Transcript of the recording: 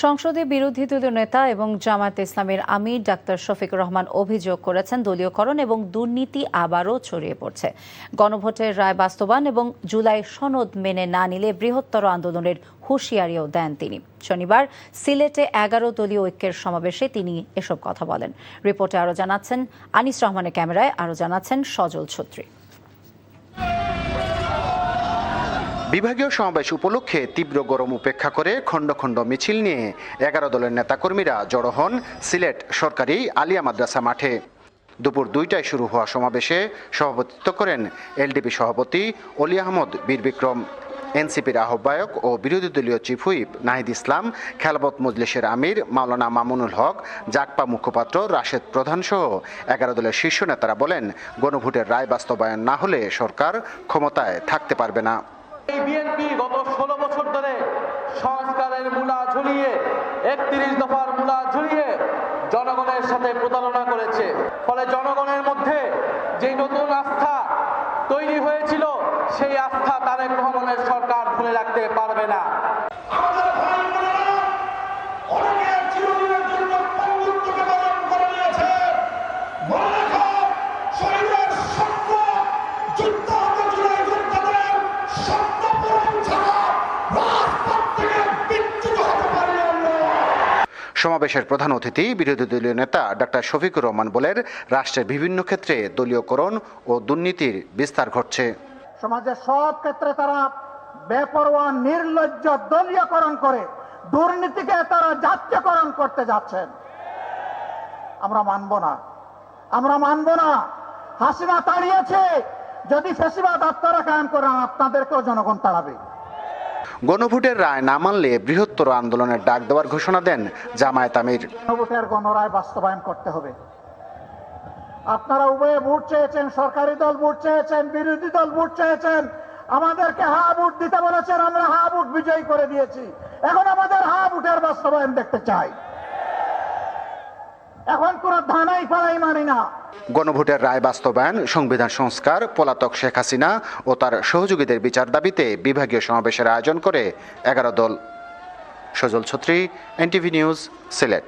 সংসদে বিরোধী দলীয় নেতা এবং জামায়াতে ইসলামের আমির ডাক্তার শফিকুর রহমান অভিযোগ করেছেন, দলীয়করণ এবং দুর্নীতি আবারও ছড়িয়ে পড়ছে। গণভোটের রায় বাস্তবায়ন এবং জুলাই সনদ মেনে না নিলে বৃহত্তর আন্দোলনের হুঁশিয়ারিও দেন তিনি। শনিবার সিলেটে 11 দলীয় ঐক্যের সমাবেশে তিনি এসব কথা বলেন। রিপোর্টে আরও জানাচ্ছেন আনিস রহমানের ক্যামেরায় আরও জানাচ্ছেন সজল ছত্রী। বিভাগীয় সমাবেশ উপলক্ষে তীব্র গরম উপেক্ষা করে খণ্ড খণ্ড মিছিল নিয়ে 11 দলের নেতাকর্মীরা জড়ো হন সিলেট সরকারি আলিয়া মাদ্রাসা মাঠে। দুপুর 2টায় শুরু হওয়া সমাবেশে সভাপতিত্ব করেন এলডিপি সভাপতি অলি আহমদ বীর বিক্রম, এনসিপির আহ্বায়ক ও বিরোধী দলীয় চিফ হুইপ নাহিদ ইসলাম, খেলাফত মজলিসের আমির মাওলানা মামুনুল হক, জাকপা মুখপাত্র রাশেদ প্রধান সহ 11 দলের শীর্ষ নেতারা বলেন, গণভোটের রায় বাস্তবায়ন না হলে সরকার ক্ষমতায় থাকতে পারবে না। এই বিএনপি গত 16 বছর ধরে সংস্কারের মূলা ঝুলিয়ে 31 দফার মূলা ঝুলিয়ে জনগণের সাথে প্রতারণা করেছে। ফলে জনগণের মধ্যে যে নতুন আস্থা তৈরি হয়েছিল, সেই আস্থা তারেক রহমানের সরকার ধরে রাখতে পারবে না। সমাবেশের প্রধান অতিথি বিরোধী দলীয় নেতা ডাক্তার শফিকুর রহমান বলেন, রাষ্ট্রের বিভিন্ন ক্ষেত্রে দলীয়করণ ও দুর্নীতির বিস্তার ঘটছে। সমাজের সব ক্ষেত্রে তারা বেপরোয়া নির্লজ্জ দলীয়করণ করে দুর্নীতিকে তারা জাতীয়করণ করতে যাচ্ছেন। আমরা মানব না। হাসিনা তাড়িয়েছে, যদি ফ্যাসিবাদ আপনারা কায়েম করেন, আপনাদেরকেও জনগণ তাড়াবে। গণভোটের রায় না মানলে বৃহত্তর আন্দোলনের ডাক দেওয়ার ঘোষণা দেন জামায়াত আমির। গণভোটের গণরায় বাস্তবায়ন করতে হবে। আপনারা উভয়ে ভোট চেয়েছেন, সরকারি দল ভোট চেয়েছেন, বিরোধী দল ভোট চেয়েছেন, আমাদেরকে হা ভোট দিতে বলেছেন, আমরা হা ভোট বিজয়ী করে দিয়েছি। এখন আমাদের হা ভোটের বাস্তবায়ন দেখতে চাই। এখন কোন ধানাই ফালাই মানি না। গণভোটের রায় বাস্তবায়ন, সংবিধান সংস্কার, পলাতক শেখ হাসিনা ও তার সহযোগীদের বিচার দাবিতে বিভাগীয় সমাবেশের আয়োজন করে 11 দল। সজল ছত্রী, এনটিভি নিউজ, সিলেট।